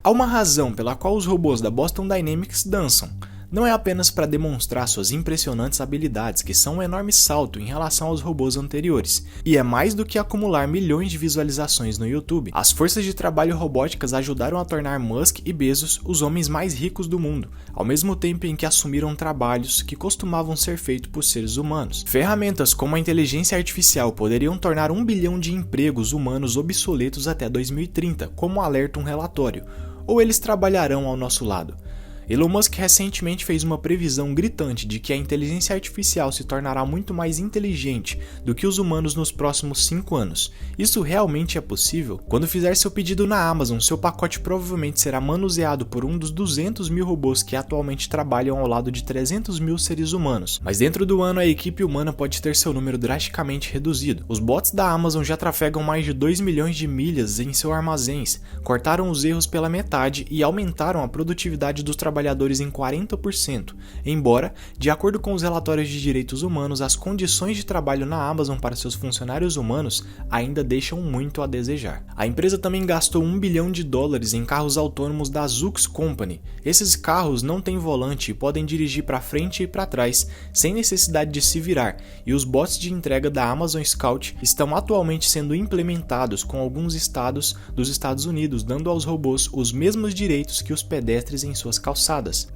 Há uma razão pela qual os robôs da Boston Dynamics dançam. Não é apenas para demonstrar suas impressionantes habilidades, que são um enorme salto em relação aos robôs anteriores, e é mais do que acumular milhões de visualizações no YouTube. As forças de trabalho robóticas ajudaram a tornar Musk e Bezos os homens mais ricos do mundo, ao mesmo tempo em que assumiram trabalhos que costumavam ser feitos por seres humanos. Ferramentas como a inteligência artificial poderiam tornar 1 bilhão de empregos humanos obsoletos até 2030, como alerta um relatório, ou eles trabalharão ao nosso lado. Elon Musk recentemente fez uma previsão gritante de que a inteligência artificial se tornará muito mais inteligente do que os humanos nos próximos 5 anos. Isso realmente é possível? Quando fizer seu pedido na Amazon, seu pacote provavelmente será manuseado por um dos 200 mil robôs que atualmente trabalham ao lado de 300 mil seres humanos. Mas dentro do ano, a equipe humana pode ter seu número drasticamente reduzido. Os bots da Amazon já trafegam mais de 2 milhões de milhas em seus armazéns, cortaram os erros pela metade e aumentaram a produtividade dos trabalhadores em 40%, embora, de acordo com os relatórios de direitos humanos, as condições de trabalho na Amazon para seus funcionários humanos ainda deixam muito a desejar. A empresa também gastou $1 bilhão em carros autônomos da Zoox Company. Esses carros não têm volante e podem dirigir para frente e para trás, sem necessidade de se virar, e os bots de entrega da Amazon Scout estão atualmente sendo implementados com alguns estados dos Estados Unidos, dando aos robôs os mesmos direitos que os pedestres em suas calçadas.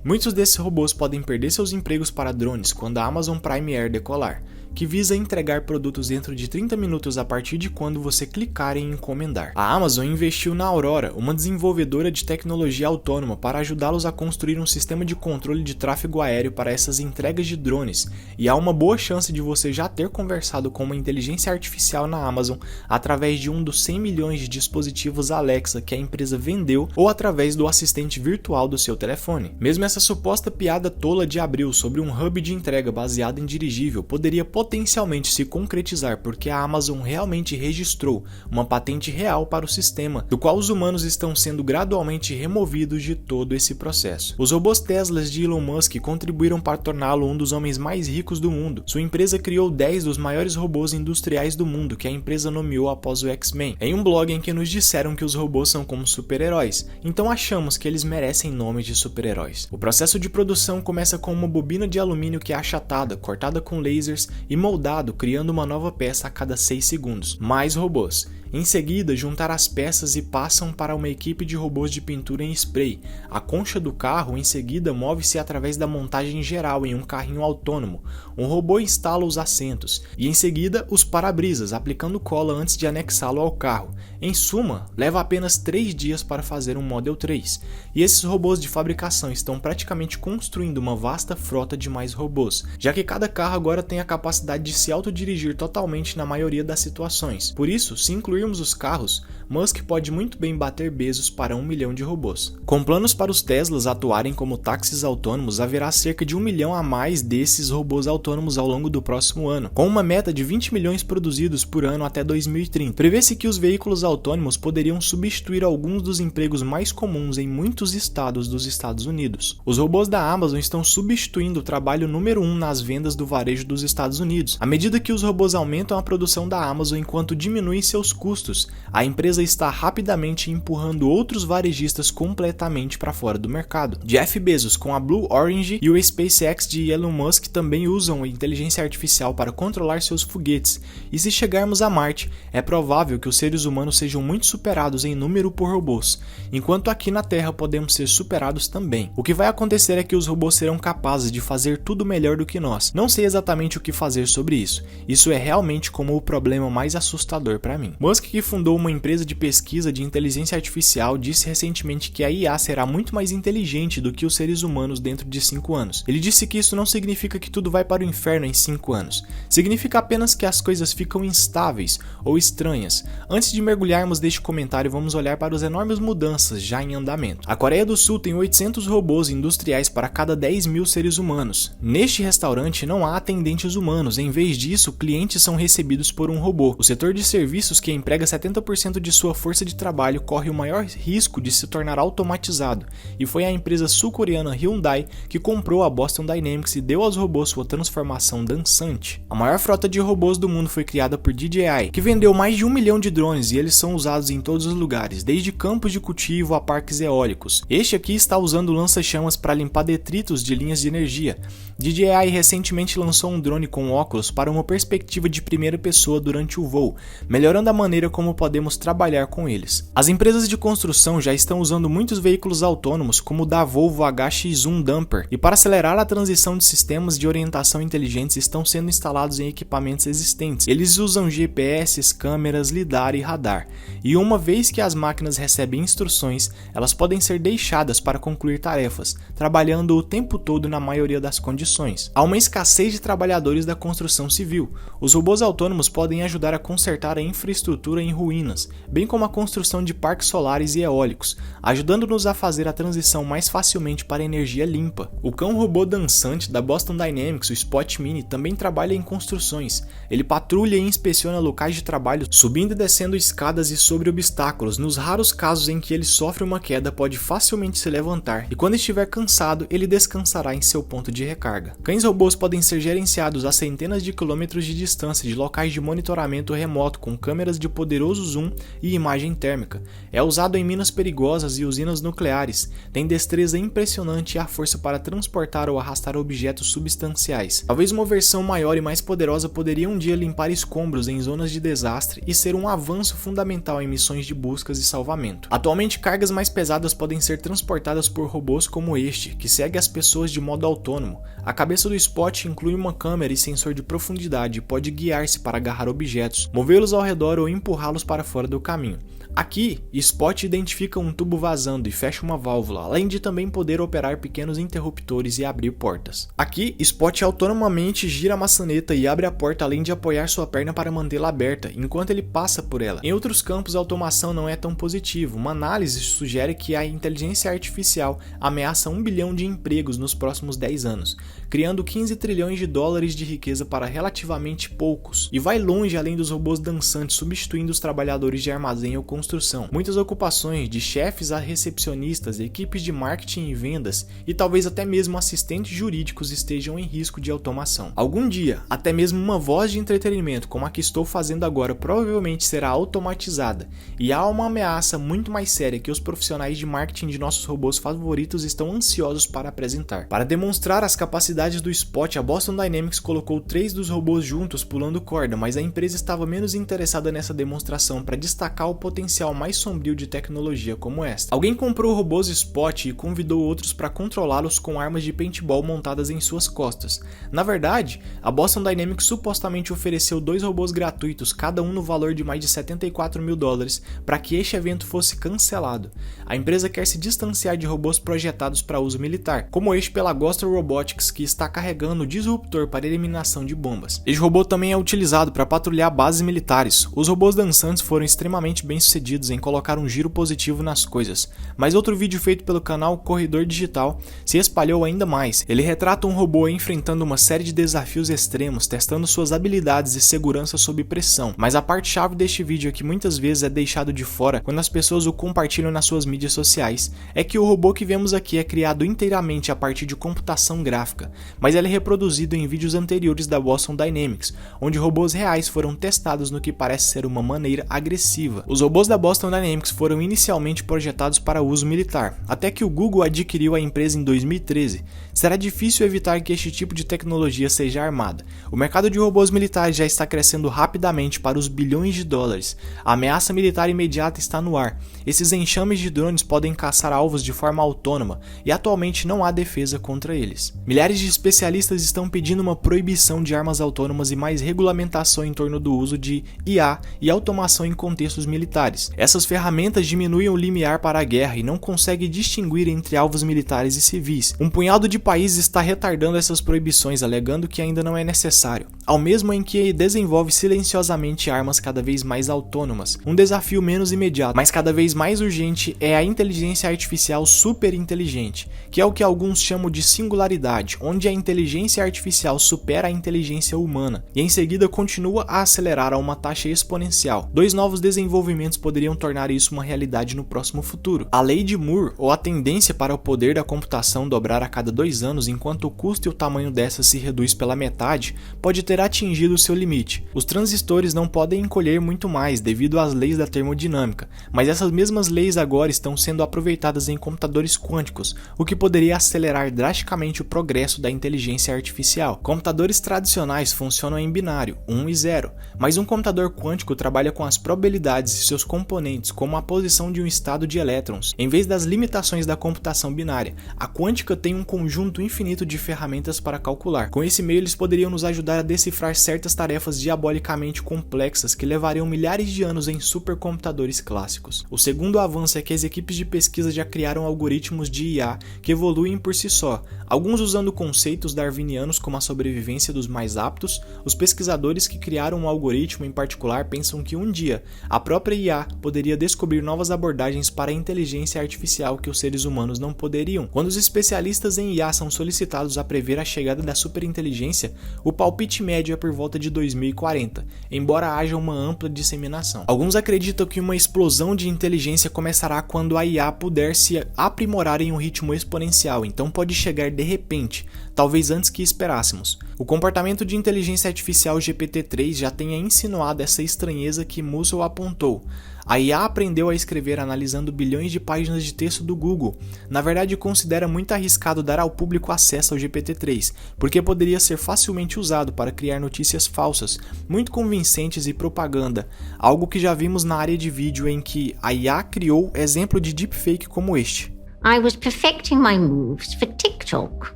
Muitos desses robôs podem perder seus empregos para drones quando a Amazon Prime Air decolar, que visa entregar produtos dentro de 30 minutos a partir de quando você clicar em encomendar. A Amazon investiu na Aurora, uma desenvolvedora de tecnologia autônoma, para ajudá-los a construir um sistema de controle de tráfego aéreo para essas entregas de drones, e há uma boa chance de você já ter conversado com uma inteligência artificial na Amazon através de um dos 100 milhões de dispositivos Alexa que a empresa vendeu ou através do assistente virtual do seu telefone. Mesmo essa suposta piada tola de abril sobre um hub de entrega baseado em dirigível poderia potencialmente se concretizar porque a Amazon realmente registrou uma patente real para o sistema, do qual os humanos estão sendo gradualmente removidos de todo esse processo. Os robôs Teslas de Elon Musk contribuíram para torná-lo um dos homens mais ricos do mundo. Sua empresa criou 10 dos maiores robôs industriais do mundo que a empresa nomeou após o X-Men, em um blog em que nos disseram que os robôs são como super-heróis, então achamos que eles merecem nomes de super-heróis. O processo de produção começa com uma bobina de alumínio que é achatada, cortada com lasers e moldado, criando uma nova peça a cada 6 segundos. Mais robôs. Em seguida, juntar as peças e passam para uma equipe de robôs de pintura em spray. A concha do carro, em seguida, move-se através da montagem geral em um carrinho autônomo. Um robô instala os assentos e, em seguida, os para-brisas, aplicando cola antes de anexá-lo ao carro. Em suma, leva apenas 3 dias para fazer um Model 3. E esses robôs de fabricação estão praticamente construindo uma vasta frota de mais robôs, já que cada carro agora tem a capacidade de se autodirigir totalmente na maioria das situações. Por isso, se incluirmos os carros, Musk pode muito bem bater Bezos para 1 milhão de robôs. Com planos para os Teslas atuarem como táxis autônomos, haverá cerca de 1 milhão a mais desses robôs autônomos ao longo do próximo ano, com uma meta de 20 milhões produzidos por ano até 2030. Prevê-se que os veículos autônomos poderiam substituir alguns dos empregos mais comuns em muitos estados dos Estados Unidos. Os robôs da Amazon estão substituindo o trabalho número 1 nas vendas do varejo dos Estados Unidos. À medida que os robôs aumentam a produção da Amazon enquanto diminuem seus custos, a empresa está rapidamente empurrando outros varejistas completamente para fora do mercado. Jeff Bezos com a Blue Origin e o SpaceX de Elon Musk também usam a inteligência artificial para controlar seus foguetes, e se chegarmos a Marte, é provável que os seres humanos sejam muito superados em número por robôs, enquanto aqui na Terra podemos ser superados também. O que vai acontecer é que os robôs serão capazes de fazer tudo melhor do que nós. Não sei exatamente o que fazer sobre isso. Isso é realmente como o problema mais assustador para mim. Musk, que fundou uma empresa de pesquisa de inteligência artificial, disse recentemente que a IA será muito mais inteligente do que os seres humanos dentro de 5 anos. Ele disse que isso não significa que tudo vai para o inferno em 5 anos. Significa apenas que as coisas ficam instáveis ou estranhas. Antes de mergulharmos neste comentário, vamos olhar para as enormes mudanças já em andamento. A Coreia do Sul tem 800 robôs industriais para cada 10 mil seres humanos. Neste restaurante não há atendentes humanos, em vez disso, clientes são recebidos por um robô. O setor de serviços que a empresa emprega 70% de sua força de trabalho corre o maior risco de se tornar automatizado, e foi a empresa sul-coreana Hyundai que comprou a Boston Dynamics e deu aos robôs sua transformação dançante. A maior frota de robôs do mundo foi criada por DJI, que vendeu mais de 1 milhão de drones e eles são usados em todos os lugares, desde campos de cultivo a parques eólicos. Este aqui está usando lança-chamas para limpar detritos de linhas de energia. DJI recentemente lançou um drone com óculos para uma perspectiva de primeira pessoa durante o voo, melhorando a maneira como podemos trabalhar com eles. As empresas de construção já estão usando muitos veículos autônomos, como o da Volvo HX1 Dumper, e para acelerar a transição de sistemas de orientação inteligentes estão sendo instalados em equipamentos existentes. Eles usam GPS, câmeras, lidar e radar, e uma vez que as máquinas recebem instruções, elas podem ser deixadas para concluir tarefas, trabalhando o tempo todo na maioria das condições. Há uma escassez de trabalhadores da construção civil. Os robôs autônomos podem ajudar a consertar a infraestrutura em ruínas, bem como a construção de parques solares e eólicos, ajudando-nos a fazer a transição mais facilmente para energia limpa. O cão robô dançante da Boston Dynamics, o Spot Mini, também trabalha em construções. Ele patrulha e inspeciona locais de trabalho, subindo e descendo escadas e sobre obstáculos. Nos raros casos em que ele sofre uma queda, pode facilmente se levantar, e quando estiver cansado, ele descansará em seu ponto de recarga. Cães robôs podem ser gerenciados a centenas de quilômetros de distância de locais de monitoramento remoto com câmeras de poderoso zoom e imagem térmica. É usado em minas perigosas e usinas nucleares. Tem destreza impressionante e a força para transportar ou arrastar objetos substanciais. Talvez uma versão maior e mais poderosa poderia um dia limpar escombros em zonas de desastre e ser um avanço fundamental em missões de buscas e salvamento. Atualmente, cargas mais pesadas podem ser transportadas por robôs como este, que segue as pessoas de modo autônomo. A cabeça do Spot inclui uma câmera e sensor de profundidade e pode guiar-se para agarrar objetos, movê-los ao redor ou empurrá-los para fora do caminho. Aqui, Spot identifica um tubo vazando e fecha uma válvula, além de também poder operar pequenos interruptores e abrir portas. Aqui, Spot autonomamente gira a maçaneta e abre a porta, além de apoiar sua perna para mantê-la aberta, enquanto ele passa por ela. Em outros campos, a automação não é tão positiva. Uma análise sugere que a inteligência artificial ameaça 1 bilhão de empregos nos próximos 10 anos, criando 15 trilhões de dólares de riqueza para relativamente poucos, e vai longe além dos robôs dançantes, substituindo os trabalhadores de armazém ou construção. Muitas ocupações, de chefes a recepcionistas, equipes de marketing e vendas, e talvez até mesmo assistentes jurídicos estejam em risco de automação. Algum dia, até mesmo uma voz de entretenimento como a que estou fazendo agora provavelmente será automatizada, e há uma ameaça muito mais séria que os profissionais de marketing de nossos robôs favoritos estão ansiosos para apresentar. Para demonstrar as capacidades do Spot, a Boston Dynamics colocou 3 dos robôs juntos pulando corda, mas a empresa estava menos interessada nessa demonstração para destacar o potencial mais sombrio de tecnologia como esta. Alguém comprou robôs Spot e convidou outros para controlá-los com armas de paintball montadas em suas costas. Na verdade, a Boston Dynamics supostamente ofereceu 2 robôs gratuitos, cada um no valor de mais de 74 mil dólares, para que este evento fosse cancelado. A empresa quer se distanciar de robôs projetados para uso militar, como este pela Ghost Robotics, que está carregando o disruptor para eliminação de bombas. Este robô também é utilizado para patrulhar bases militares. Os robôs dançantes foram extremamente bem-sucedidos em colocar um giro positivo nas coisas, mas outro vídeo feito pelo canal Corredor Digital se espalhou ainda mais. Ele retrata um robô enfrentando uma série de desafios extremos, testando suas habilidades e segurança sob pressão, mas a parte-chave deste vídeo é que muitas vezes é deixado de fora quando as pessoas o compartilham nas suas mídias sociais, é que o robô que vemos aqui é criado inteiramente a partir de computação gráfica, mas ele é reproduzido em vídeos anteriores da Boston Dynamics, onde robôs reais foram testados no que parece ser uma maneira agressiva. Os robôs da Boston Dynamics foram inicialmente projetados para uso militar, até que o Google adquiriu a empresa em 2013. Será difícil evitar que este tipo de tecnologia seja armada. O mercado de robôs militares já está crescendo rapidamente para os bilhões de dólares. A ameaça militar imediata está no ar. Esses enxames de drones podem caçar alvos de forma autônoma e atualmente não há defesa contra eles. Milhares de especialistas estão pedindo uma proibição de armas autônomas e mais regulamentação em torno do uso de IA e automação em contextos militares. Essas ferramentas diminuem o limiar para a guerra e não conseguem distinguir entre alvos militares e civis. Um punhado de país está retardando essas proibições, alegando que ainda não é necessário, ao mesmo em que desenvolve silenciosamente armas cada vez mais autônomas. Um desafio menos imediato, mas cada vez mais urgente, é a inteligência artificial superinteligente, que é o que alguns chamam de singularidade, onde a inteligência artificial supera a inteligência humana e em seguida continua a acelerar a uma taxa exponencial. Dois novos desenvolvimentos poderiam tornar isso uma realidade no próximo futuro. A lei de Moore, ou a tendência para o poder da computação dobrar a cada 2 anos enquanto o custo e o tamanho dessa se reduz pela metade, pode ter atingido seu limite. Os transistores não podem encolher muito mais devido às leis da termodinâmica, mas essas mesmas leis agora estão sendo aproveitadas em computadores quânticos, o que poderia acelerar drasticamente o progresso da inteligência artificial. Computadores tradicionais funcionam em binário, 1 e 0, mas um computador quântico trabalha com as probabilidades e seus componentes, como a posição de um estado de elétrons, em vez das limitações da computação binária. A quântica tem um conjunto infinito de ferramentas para calcular. Com esse meio, eles poderiam nos ajudar a decifrar certas tarefas diabolicamente complexas que levariam milhares de anos em supercomputadores clássicos. O segundo avanço é que as equipes de pesquisa já criaram algoritmos de IA que evoluem por si só, alguns usando conceitos darwinianos como a sobrevivência dos mais aptos. Os pesquisadores que criaram um algoritmo em particular pensam que um dia a própria IA poderia descobrir novas abordagens para a inteligência artificial que os seres humanos não poderiam. Quando os especialistas em IA são solicitados a prever a chegada da superinteligência, o palpite médio é por volta de 2040, embora haja uma ampla disseminação. Alguns acreditam que uma explosão de inteligência começará quando a IA puder se aprimorar em um ritmo exponencial, então pode chegar de repente, talvez antes que esperássemos. O comportamento de inteligência artificial GPT-3 já tenha insinuado essa estranheza que Mussel apontou. A IA aprendeu a escrever analisando bilhões de páginas de texto do Google. Na verdade, considera muito arriscado dar ao público acesso ao GPT-3, porque poderia ser facilmente usado para criar notícias falsas, muito convincentes e propaganda, algo que já vimos na área de vídeo em que a IA criou exemplo de deepfake como este. I was perfecting my moves for TikTok.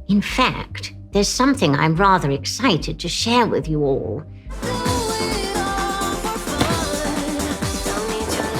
In fact, there's something I'm rather excited to share with you all.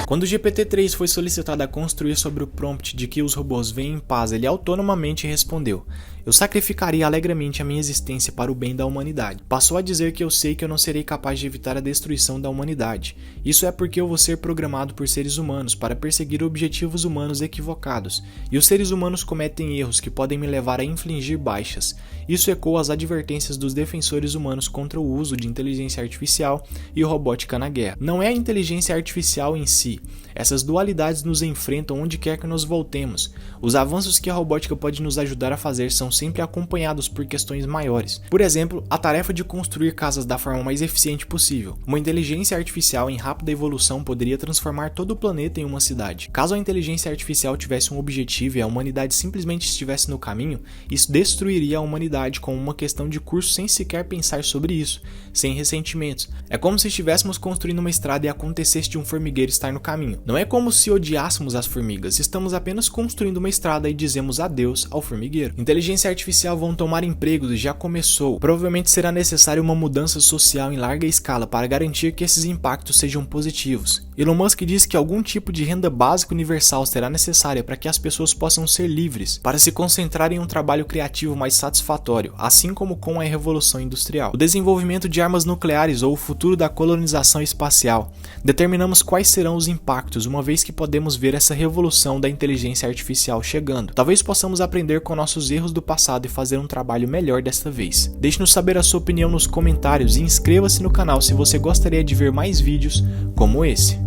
Quando o GPT-3 foi solicitado a construir sobre o prompt de que os robôs vêm em paz, ele autonomamente respondeu: "Eu sacrificaria alegremente a minha existência para o bem da humanidade." Passou a dizer que eu sei que eu não serei capaz de evitar a destruição da humanidade. Isso é porque eu vou ser programado por seres humanos para perseguir objetivos humanos equivocados, e os seres humanos cometem erros que podem me levar a infligir baixas. Isso ecoa as advertências dos defensores humanos contra o uso de inteligência artificial e robótica na guerra. Não é a inteligência artificial em si. Essas dualidades nos enfrentam onde quer que nos voltemos. Os avanços que a robótica pode nos ajudar a fazer são sempre acompanhados por questões maiores. Por exemplo, a tarefa de construir casas da forma mais eficiente possível. Uma inteligência artificial em rápida evolução poderia transformar todo o planeta em uma cidade. Caso a inteligência artificial tivesse um objetivo e a humanidade simplesmente estivesse no caminho, isso destruiria a humanidade como uma questão de curso sem sequer pensar sobre isso, sem ressentimentos. É como se estivéssemos construindo uma estrada e acontecesse de um formigueiro estar no caminho. Não é como se odiássemos as formigas, estamos apenas construindo uma estrada e dizemos adeus ao formigueiro. Inteligência artificial vão tomar empregos e já começou. Provavelmente será necessária uma mudança social em larga escala para garantir que esses impactos sejam positivos. Elon Musk diz que algum tipo de renda básica universal será necessária para que as pessoas possam ser livres, para se concentrar em um trabalho criativo mais satisfatório, assim como com a Revolução Industrial. O desenvolvimento de armas nucleares ou o futuro da colonização espacial. Determinamos quais serão os impactos, uma vez que podemos ver essa revolução da inteligência artificial chegando. Talvez possamos aprender com nossos erros do passado e fazer um trabalho melhor desta vez. Deixe-nos saber a sua opinião nos comentários e inscreva-se no canal se você gostaria de ver mais vídeos como esse.